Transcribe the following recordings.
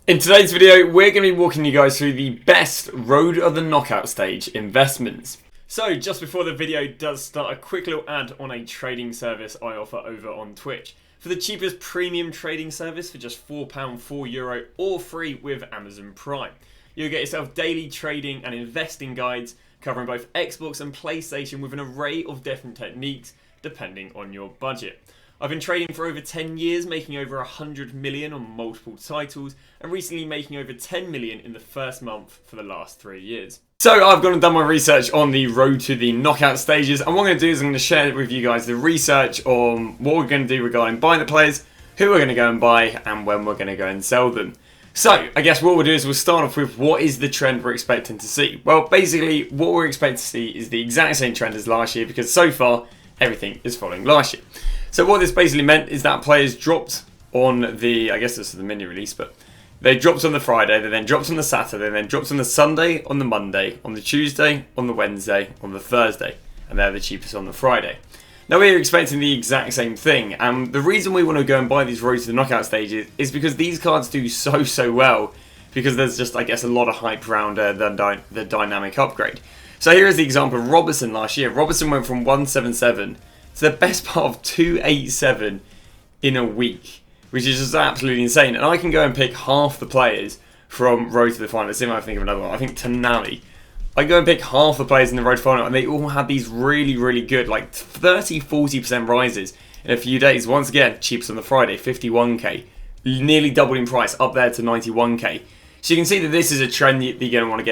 In today's video, we're going to be walking you guys through the best road of the knockout stage investments. So just before the video does start, a quick little ad on a trading service I offer over on Twitch. For the cheapest premium trading service for just £4, €4 or free with Amazon Prime. You'll get yourself daily trading and investing guides covering both Xbox and PlayStation with an array of different techniques depending on your budget. I've been trading for over 10 years, making over 100 million on multiple titles, and recently making over 10 million in the first month for the last 3 years. So I've gone and done my research on the road to the knockout stages, and what I'm going to do is I'm going to share with you guys the research on what we're going to do regarding buying the players, who we're going to go and buy, and when we're going to go and sell them. So, I guess what we'll do is we'll start off with what is the trend we're expecting to see. Well, basically, what we're expecting to see is the exact same trend as last year, because so far, everything is following last year. So what this basically meant is that players dropped on the, I guess this is the mini release, but they dropped on the Friday, they then dropped on the Saturday, they then dropped on the Sunday, on the Monday, on the Tuesday, on the Wednesday, on the Thursday, and they're the cheapest on the Friday. Now we're expecting the exact same thing, and the reason we want to go and buy these roads to the knockout stages is because these cards do so well, because there's just, I guess, a lot of hype around the dynamic upgrade. So here is the example of Robertson last year. Robertson went from 177 to the best part of 287 in a week, which is just absolutely insane. And I can go and pick half the players from Road to the Final. Let's see if I think of another one. I think Tonali. I go and pick half the players in the Road to the Final, and they all had these really good, like 30-40% rises in a few days. Once again, cheapest on the Friday, 51k, nearly doubled in price, up there to 91k. So you can see that this is a trend that you're going to want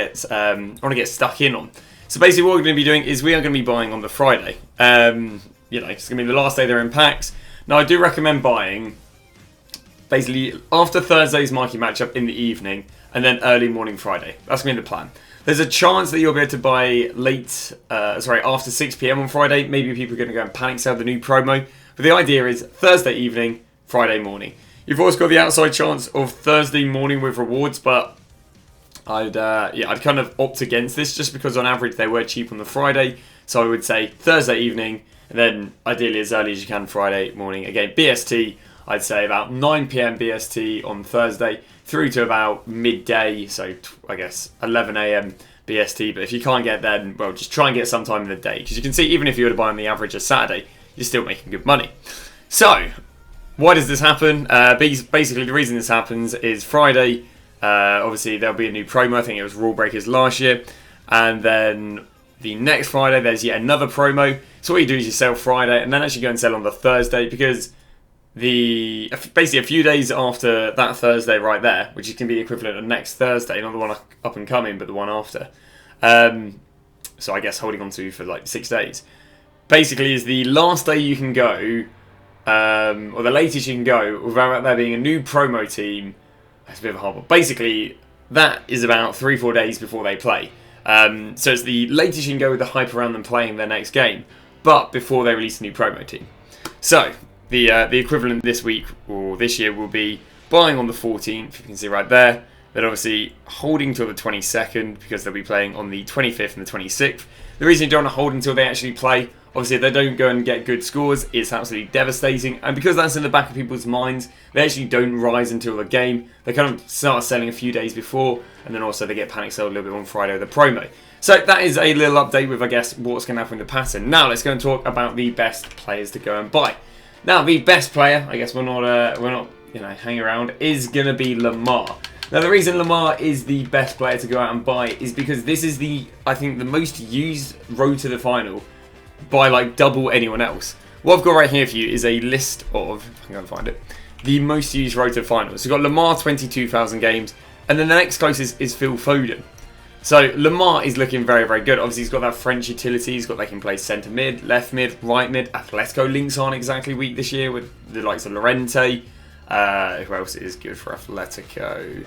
to get stuck in on. So basically, what we're going to be doing is we are going to be buying on the Friday. You know, it's going to be the last day they're in packs. Now, I do recommend buying basically after Thursday's marquee matchup in the evening and then early morning Friday. That's going to be the plan. There's a chance that you'll be able to buy after 6 PM on Friday. Maybe people are going to go and panic sell the new promo. But the idea is Thursday evening, Friday morning. You've also got the outside chance of Thursday morning with rewards, but I'd kind of opt against this just because on average they were cheap on the Friday. So I would say Thursday evening, and then ideally as early as you can Friday morning. Again, BST, I'd say about 9 PM BST on Thursday through to about midday, so I guess 11 AM BST. But if you can't get then, well, just try and get some time in the day. Because you can see, even if you were to buy on the average of Saturday, you're still making good money. So, why does this happen? Basically, the reason this happens is Friday, obviously there'll be a new promo. I think it was Rule Breakers last year. And then the next Friday, there's yet another promo. So what you do is you sell Friday and then actually go and sell on the Thursday, because basically a few days after that Thursday right there, which is going to be the equivalent of next Thursday, not the one up and coming, but the one after. So I guess holding on to for like 6 days. Basically is the last day you can go, or the latest you can go without there being a new promo team. That's a bit of a hard one. Basically, that is about 3-4 days before they play. So it's the latest you can go with the hype around them playing their next game, but before they release a new promo team. So the equivalent this week or this year will be buying on the 14th. You can see right there. Then obviously holding till the 22nd because they'll be playing on the 25th and the 26th. The reason you don't want to hold until they actually play, obviously if they don't go and get good scores, it's absolutely devastating. And because that's in the back of people's minds, they actually don't rise until the game. They kind of start selling a few days before, and then also they get panic sold a little bit on Friday with the promo. So that is a little update with, I guess, what's going to happen in the pattern. Now let's go and talk about the best players to go and buy. Now the best player, I guess we're not hanging around, is going to be Lamar. Now the reason Lamar is the best player to go out and buy is because this is I think the most used road to the final by like double anyone else. What I've got right here for you is a list of, if I can go and find it, the most used road to the finals. So we've got Lamar, 22,000 games, and then the next closest is Phil Foden. So Lamar is looking very good. Obviously he's got that French utility, he's got, they can play centre mid, left mid, right mid. Atletico links aren't exactly weak this year with the likes of Llorente. Who else is good for Atletico?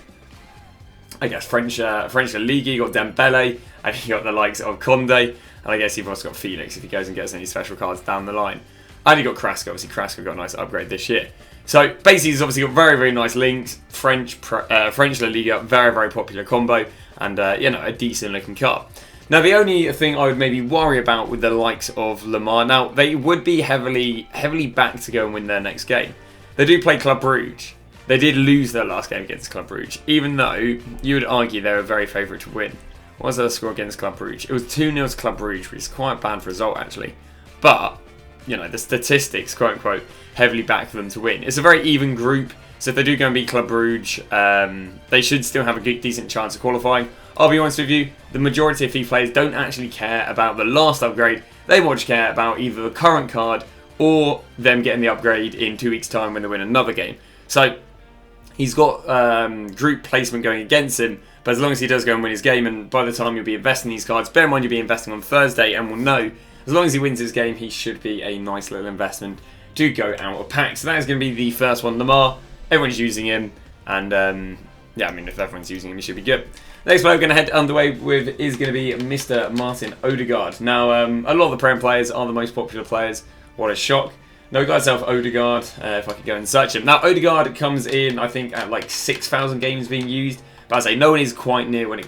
I guess French La Liga, you got Dembele, and you got the likes of Conde, and I guess you've also got Felix if he goes and gets any special cards down the line. And you got Carrasco. Obviously Carrasco got a nice upgrade this year. So basically he's obviously got very nice links. French La Liga, very popular combo, and a decent looking card. Now the only thing I would maybe worry about with the likes of Lamar, now they would be heavily backed to go and win their next game. They do play Club Brugge. They did lose their last game against Club Brugge, even though you would argue they were very favourite to win. What was their score against Club Brugge? It was 2-0 to Club Brugge, which is quite a bad result actually. But, you know, the statistics, quote unquote, heavily back for them to win. It's a very even group, so if they do go and beat Club Brugge, they should still have a good, decent chance of qualifying. I'll be honest with you, the majority of FIFA players don't actually care about the last upgrade. They more just care about either the current card or them getting the upgrade in 2 weeks' time when they win another game. So, he's got group placement going against him, but as long as he does go and win his game, and by the time you'll be investing these cards, bear in mind you'll be investing on Thursday, and we'll know, as long as he wins his game, he should be a nice little investment to go out of pack. So that is going to be the first one, Lamar. Everyone's using him, and yeah, I mean, if everyone's using him, he should be good. Next player we're going to head underway with is going to be Mr. Martin Odegaard. Now, a lot of the Prem players are the most popular players. What a shock. No, got myself Odegaard, if I could go and search him. Now, Odegaard comes in, I think, at like 6,000 games being used. But I say, no one is quite near when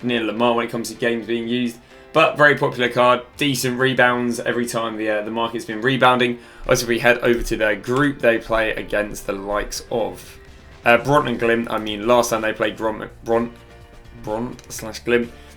near Lamar when it comes to games being used. But very popular card, decent rebounds every time the market's been rebounding. Also, if we head over to their group, they play against the likes of Bront and Glimt. I mean, last time they played Bront/Glimt,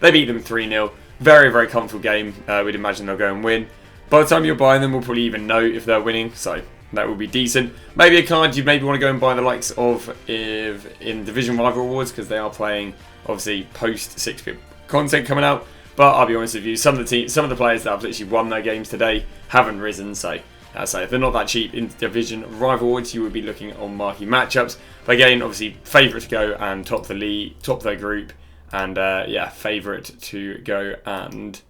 they beat them 3-0. Very, very comfortable game. We'd imagine they'll go and win. By the time you're buying them, we'll probably even know if they're winning, so that will be decent. Maybe a card you maybe want to go and buy the likes of in Division Rival Awards, because they are playing, obviously, post-6-bit content coming out. But I'll be honest with you, some of the players that have literally won their games today haven't risen, so if they're not that cheap in Division Rival Awards, you would be looking on marquee matchups. But again, obviously, favourite to go and top the league, top their group, and yeah, favourite to go and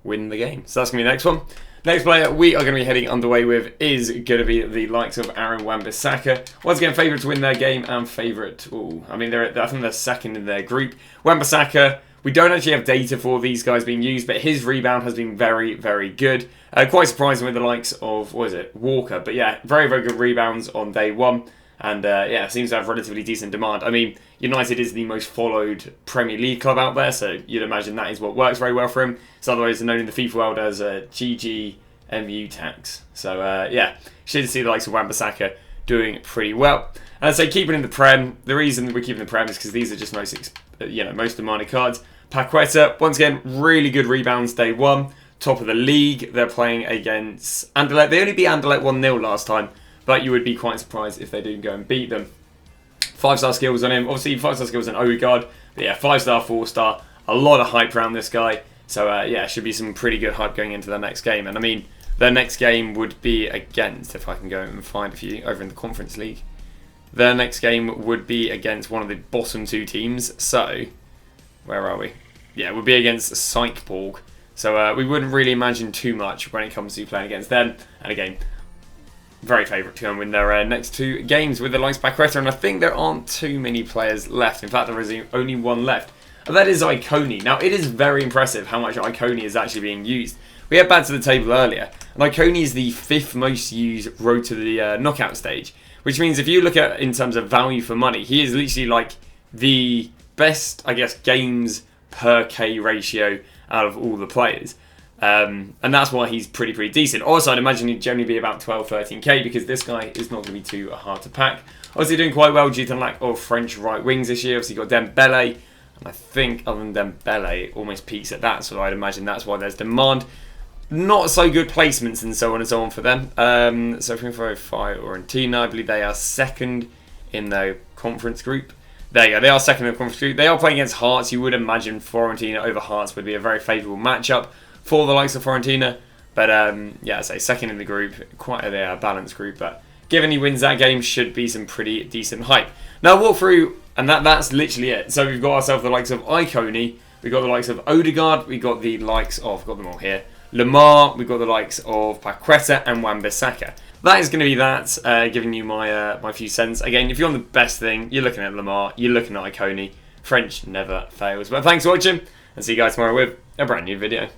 win the game. So that's going to be the next one. Next player we are going to be heading underway with is going to be the likes of Aaron Wan-Bissaka. Once again, favourite to win their game and favourite. I mean, I think they're second in their group. Wan-Bissaka, we don't actually have data for these guys being used, but his rebound has been very, very good. Quite surprising with the likes of, what is it, Walker. But yeah, very, very good rebounds on day one. And yeah, seems to have relatively decent demand. I mean, United is the most followed Premier League club out there, so you'd imagine that is what works very well for him. It's otherwise known in the FIFA world as GGMU tax. So yeah, should see the likes of Wan-Bissaka doing pretty well. And I'd say keeping in the Prem, the reason we're keeping the Prem is because these are just most demanded cards. Paqueta, once again, really good rebounds day one. Top of the league. They're playing against Anderlecht. They only beat Anderlecht 1-0 last time, but you would be quite surprised if they do go and beat them. 5-star skills on him. Obviously, 5-star skills on Odegaard. But yeah, 5-star, 4-star. A lot of hype around this guy. So yeah, should be some pretty good hype going into their next game. And I mean, their next game would be against, if I can go and find a few, over in the Conference League. Their next game would be against one of the bottom two teams. So, where are we? Yeah, it would be against Sykborg. So we wouldn't really imagine too much when it comes to playing against them. And again, very favourite to go and win their next two games with the likes of Paqueta. And I think there aren't too many players left. In fact, there is only one left. And that is Iconi. Now, it is very impressive how much Iconi is actually being used. We had back to the table earlier. And Iconi is the 5th most used road to the knockout stage. Which means if you look at in terms of value for money, he is literally like the best, I guess, games per K ratio out of all the players. And that's why he's pretty decent. Also, I'd imagine he'd generally be about 12-13k because this guy is not going to be too hard to pack. Obviously doing quite well due to the lack of French right wings this year. Obviously got Dembele, and I think other than Dembele, almost peaks at that. So I'd imagine that's why there's demand. Not so good placements and so on for them. So for Fiorentina, I believe they are second in the conference group. There you go, they are second in the conference group. They are playing against Hearts. You would imagine Fiorentina over Hearts would be a very favourable matchup for the likes of Fiorentina. But yeah, I say second in the group, quite a balanced group. But given he wins that game, should be some pretty decent hype. Now walk through, and that's literally it. So we've got ourselves the likes of Iconi, we've got the likes of Odegaard, we've got the likes of, I've got them all here, Lamar, we've got the likes of Paqueta and Wan-Bissaka. That is going to be that, giving you my few cents. Again, if you want the best thing, you're looking at Lamar, you're looking at Iconi. French never fails. But thanks for watching, and see you guys tomorrow with a brand new video.